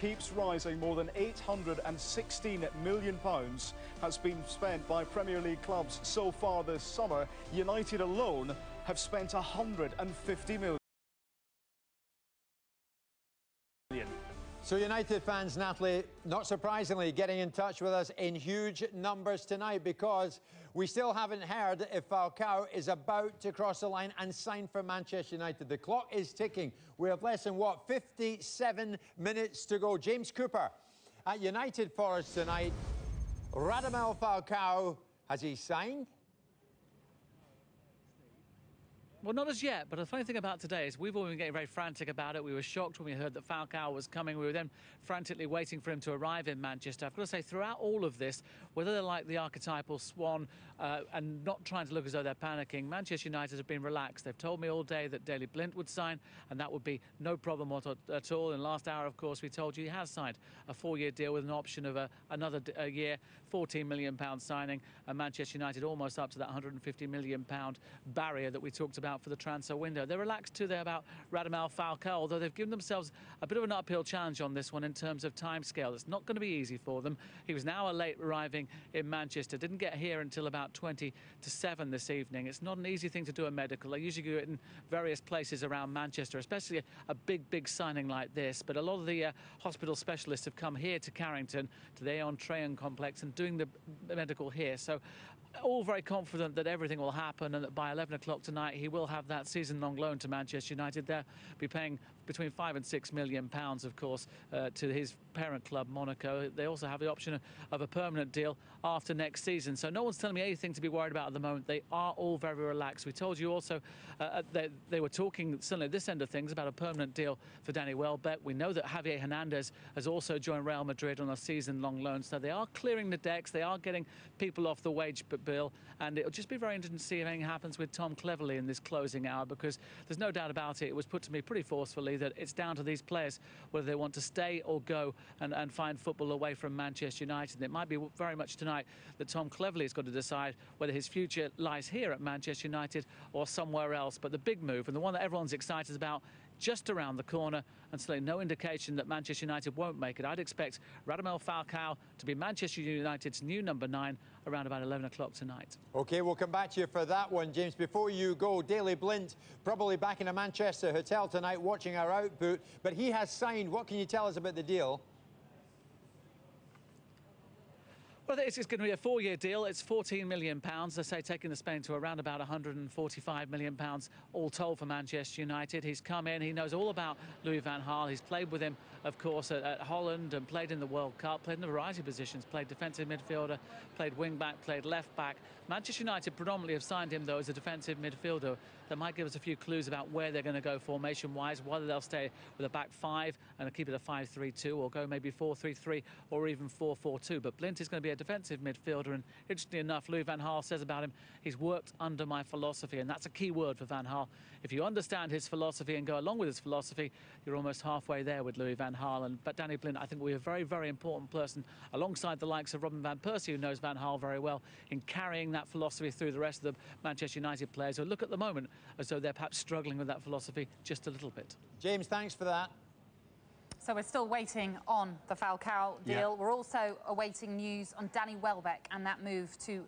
keeps rising. More than £816 million has been spent by Premier League clubs so far this summer. United alone have spent £150 million. So United fans, Natalie, not surprisingly, getting in touch with us in huge numbers tonight because we still haven't heard if Falcao is about to cross the line and sign for Manchester United. The clock is ticking. We have less than, 57 minutes to go. James Cooper at United for us tonight. Radamel Falcao, has he signed? Well, not as yet, but the funny thing about today is we've all been getting very frantic about it. We were shocked when we heard that Falcao was coming. We were then frantically waiting for him to arrive in Manchester. I've got to say, throughout all of this, whether they're like the archetypal swan and not trying to look as though they're panicking, Manchester United have been relaxed. They've told me all day that Daley Blind would sign, and that would be no problem at all. In last hour, of course, we told you he has signed a 4-year deal with an option of another year, £14 million signing, and Manchester United almost up to that £150 million barrier that we talked about for the transfer window. They're relaxed too there about Radamel Falcao, although they've given themselves a bit of an uphill challenge on this one in terms of timescale. It's not going to be easy for them. He was now late arriving in Manchester, didn't get here until about 20 to 7 this evening. It's not an easy thing to do a medical. They usually do it in various places around Manchester, especially a big signing like this. But a lot of the hospital specialists have come here to Carrington, to the Aon Trahan complex, and doing the medical here. So all very confident that everything will happen and that by 11 o'clock tonight he will have that season-long loan to Manchester United. They'll be paying between £5 and £6 million, of course, to his parent club, Monaco. They also have the option of a permanent deal after next season. So no one's telling me anything to be worried about at the moment. They are all very relaxed. We told you also they were talking, certainly at this end of things, about a permanent deal for Danny Welbeck. We know that Javier Hernandez has also joined Real Madrid on a season-long loan. So they are clearing the decks. They are getting people off the wage bill, and it'll just be very interesting to see if anything happens with Tom Cleverley in this closing hour, because there's no doubt about it. It was put to me pretty forcefully that it's down to these players whether they want to stay or go and find football away from Manchester United. And it might be very much tonight that Tom Cleverley has got to decide whether his future lies here at Manchester United or somewhere else. But the big move, and the one that everyone's excited about, just around the corner, and still no indication that Manchester United won't make it. I'd expect Radamel Falcao to be Manchester United's new number 9 around about 11 o'clock tonight. OK, we'll come back to you for that one, James. Before you go, Daley Blind probably back in a Manchester hotel tonight watching our output, but he has signed. What can you tell us about the deal? Well, it's going to be a 4-year deal. It's £14 million, they say, taking the Spain to around about £145 million all told for Manchester United. He's come in, he knows all about Louis van Gaal. He's played with him, of course, at Holland, and played in the World Cup, played in a variety of positions, played defensive midfielder, played wing-back, played left-back. Manchester United predominantly have signed him, though, as a defensive midfielder. That might give us a few clues about where they're going to go formation-wise, whether they'll stay with a back 5 and keep it a 5-3-2, or go maybe 4-3-3 or even 4-4-2. But Blind is going to be a defensive midfielder, and interestingly enough, Louis van Gaal says about him, he's worked under my philosophy, and that's a key word for Van Gaal. If you understand his philosophy and go along with his philosophy, you're almost halfway there with Louis van Gaal. But Danny Blind, I think, will be a very important person, alongside the likes of Robin van Persie, who knows Van Gaal very well, in carrying that philosophy through the rest of the Manchester United players, who look at the moment as though they're perhaps struggling with that philosophy just a little bit. James, thanks for that. So we're still waiting on the Falcao deal. Yeah. We're also awaiting news on Danny Welbeck and that move to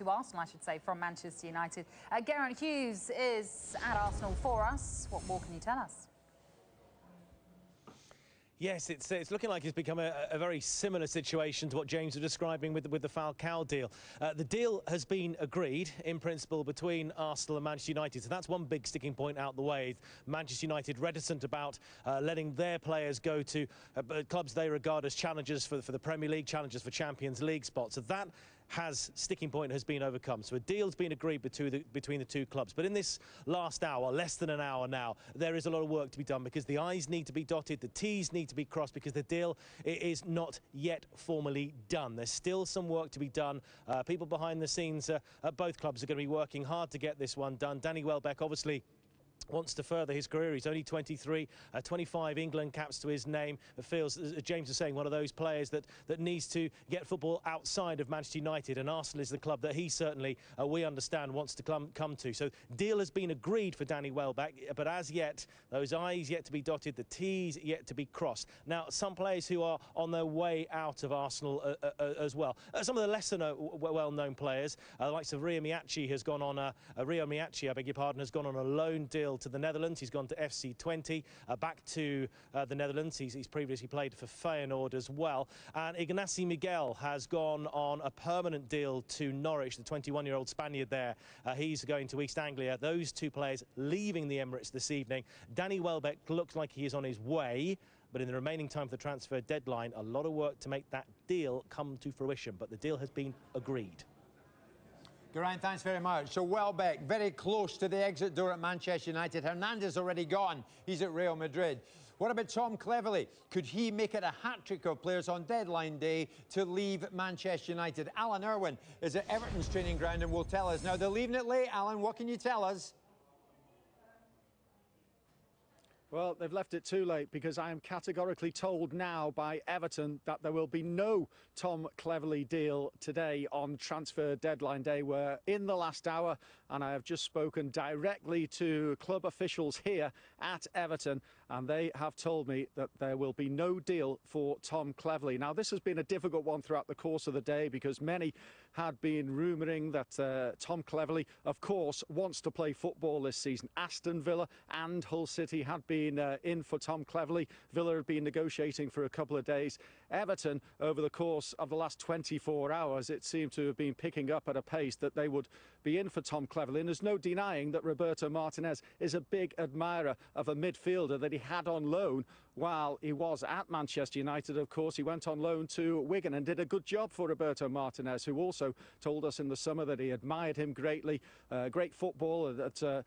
Arsenal, I should say, from Manchester United. Geraint Hughes is at Arsenal for us. What more can you tell us? Yes, it's looking like it's become a very similar situation to what James was describing with the Falcao deal. The deal has been agreed, in principle, between Arsenal and Manchester United. So that's one big sticking point out the way. Manchester United reticent about letting their players go to clubs they regard as challengers for the Premier League, challengers for Champions League spots. So that sticking point has been overcome. So a deal's been agreed between the two clubs. But in this last hour, less than an hour now, there is a lot of work to be done, because the I's need to be dotted, the T's need to be crossed, because the deal is not yet formally done. There's still some work to be done. People behind the scenes at both clubs are going to be working hard to get this one done. Danny Welbeck, obviously, wants to further his career. He's only 23, 25 England caps to his name. It feels, as James was saying, one of those players that needs to get football outside of Manchester United, and Arsenal is the club that he certainly, we understand, wants to come to. So deal has been agreed for Danny Welbeck, but as yet, those I's yet to be dotted, the T's yet to be crossed. Now, some players who are on their way out of Arsenal as well. Some of the lesser well-known players, the likes of Rio Miyachi has gone on Rio Miyachi, I beg your pardon, has gone on a loan deal to the Netherlands. He's gone to FC 20, back to the Netherlands. He's previously played for Feyenoord as well. And Ignacy Miguel has gone on a permanent deal to Norwich, the 21-year-old Spaniard there. He's going to East Anglia. Those two players leaving the Emirates this evening. Danny Welbeck looks like he is on his way, but in the remaining time for the transfer deadline, a lot of work to make that deal come to fruition. But the deal has been agreed. Geraint, thanks very much. So Welbeck, very close to the exit door at Manchester United. Hernandez already gone. He's at Real Madrid. What about Tom Cleverley? Could he make it a hat-trick of players on deadline day to leave Manchester United? Alan Irwin is at Everton's training ground and will tell us. Now, they're leaving it late, Alan. What can you tell us? Well, they've left it too late, because I am categorically told now by Everton that there will be no Tom Cleverley deal today on transfer deadline day. We're in the last hour, and I have just spoken directly to club officials here at Everton, and they have told me that there will be no deal for Tom Cleverley. Now, this has been a difficult one throughout the course of the day, because many had been rumouring that Tom Cleverley, of course, wants to play football this season. Aston Villa and Hull City had been in for Tom Cleverley. Villa had been negotiating for a couple of days. Everton, over the course of the last 24 hours, it seemed to have been picking up at a pace that they would be in for Tom Cleverley. And there's no denying that Roberto Martinez is a big admirer of a midfielder that he had on loan while he was at Manchester United. Of course, he went on loan to Wigan and did a good job for Roberto Martinez, who also told us in the summer that he admired him greatly. Great footballer that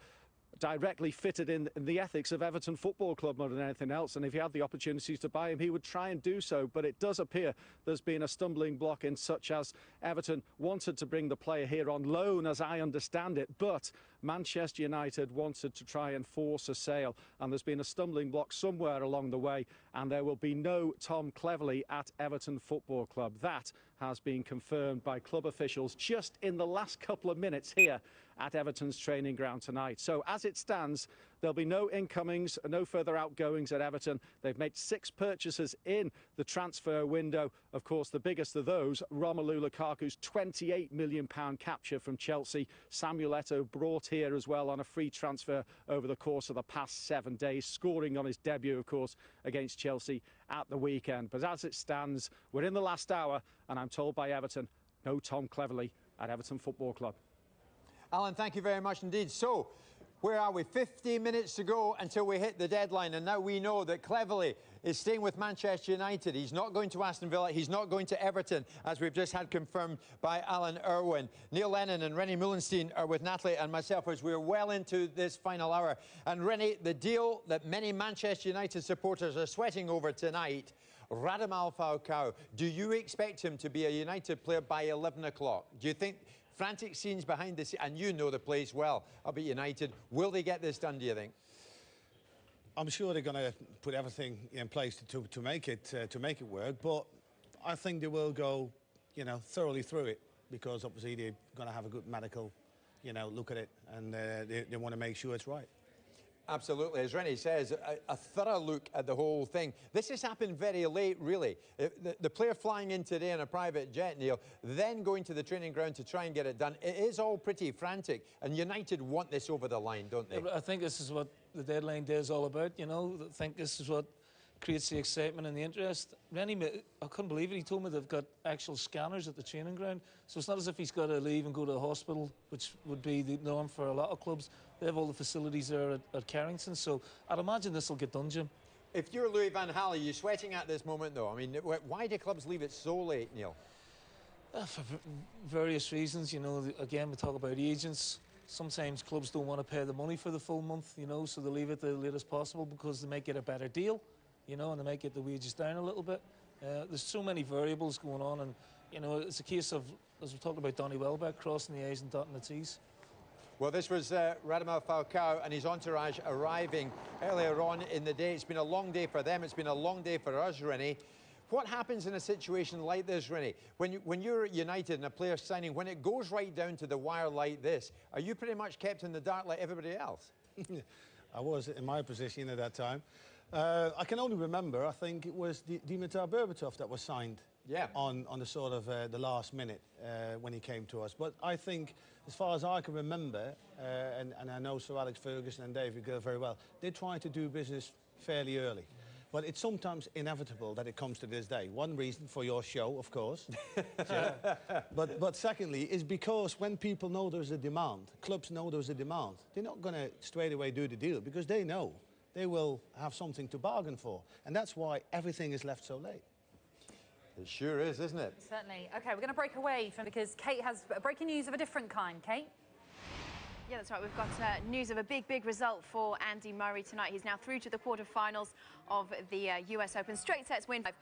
directly fitted in the ethics of Everton Football Club more than anything else, and if he had the opportunities to buy him, he would try and do so. But it does appear there's been a stumbling block, in such as Everton wanted to bring the player here on loan, as I understand it, but Manchester United wanted to try and force a sale, and there's been a stumbling block somewhere along the way, and there will be no Tom Cleverley at Everton Football Club. That has been confirmed by club officials just in the last couple of minutes here at Everton's training ground tonight. So as it stands, there'll be no incomings, no further outgoings at Everton. They've made 6 purchases in the transfer window. Of course, the biggest of those, Romelu Lukaku's £28 million capture from Chelsea. Samuel Eto'o brought here as well on a free transfer over the course of the past 7 days, scoring on his debut, of course, against Chelsea at the weekend. But as it stands, we're in the last hour, and I'm told by Everton, no Tom Cleverley at Everton Football Club. Alan, thank you very much indeed. So, where are we? 15 minutes to go until we hit the deadline, and now we know that Cleverley is staying with Manchester United. He's not going to Aston Villa. He's not going to Everton, as we've just had confirmed by Alan Irwin. Neil Lennon and Rennie Mullenstein are with Natalie and myself as we're well into this final hour. And Rennie, the deal that many Manchester United supporters are sweating over tonight, Radamel Falcao, do you expect him to be a United player by 11 o'clock? Do you think frantic scenes behind the scenes, and you know the place well up at United, will they get this done, do you think? I'm sure they're going to put everything in place to make it work, but I think they will go, you know, thoroughly through it, because obviously they're going to have a good medical, you know, look at it, and they want to make sure it's right. Absolutely. As Rennie says, a thorough look at the whole thing. This has happened very late, really. The player flying in today in a private jet, Neil, then going to the training ground to try and get it done. It is all pretty frantic, and United want this over the line, don't they? Yeah, I think this is what the deadline day is all about, you know. I think this is what creates the excitement and the interest. Rennie, I couldn't believe it. He told me they've got actual scanners at the training ground. So it's not as if he's got to leave and go to the hospital, which would be the norm for a lot of clubs. They have all the facilities there at Carrington. So I'd imagine this will get done, Jim. If you're Louis van Gaal, are you sweating at this moment, though? I mean, why do clubs leave it so late, Neil? For various reasons, you know. Again, we talk about agents. Sometimes clubs don't want to pay the money for the full month, you know, so they leave it the latest possible because they might get a better deal, you know, and they might get the wages down a little bit. There's so many variables going on, and, you know, it's a case of, as we talked about Danny Welbeck, crossing the I's and dotting the T's. Well, this was Radamel Falcao and his entourage arriving earlier on in the day. It's been a long day for them. It's been a long day for us, Rooney. What happens in a situation like this, Rooney? When you're at United and a player's signing, when it goes right down to the wire like this, are you pretty much kept in the dark like everybody else? I was in my position at that time. I can only remember, I think it was Dimitar Berbatov that was signed on the sort of the last minute when he came to us. But I think, as far as I can remember, and I know Sir Alex Ferguson and David Gill very well, they try to do business fairly early. But it's sometimes inevitable that it comes to this day. One reason for your show, of course. But secondly, is because when people know there's a demand, clubs know there's a demand, they're not going to straight away do the deal because they know they will have something to bargain for. And that's why everything is left so late. It sure is, isn't it? Certainly. OK, we're going to break away from, because Kate has breaking news of a different kind. Kate? Yeah, that's right. We've got news of a big result for Andy Murray tonight. He's now through to the quarterfinals of the US Open. Straight sets win 5-6.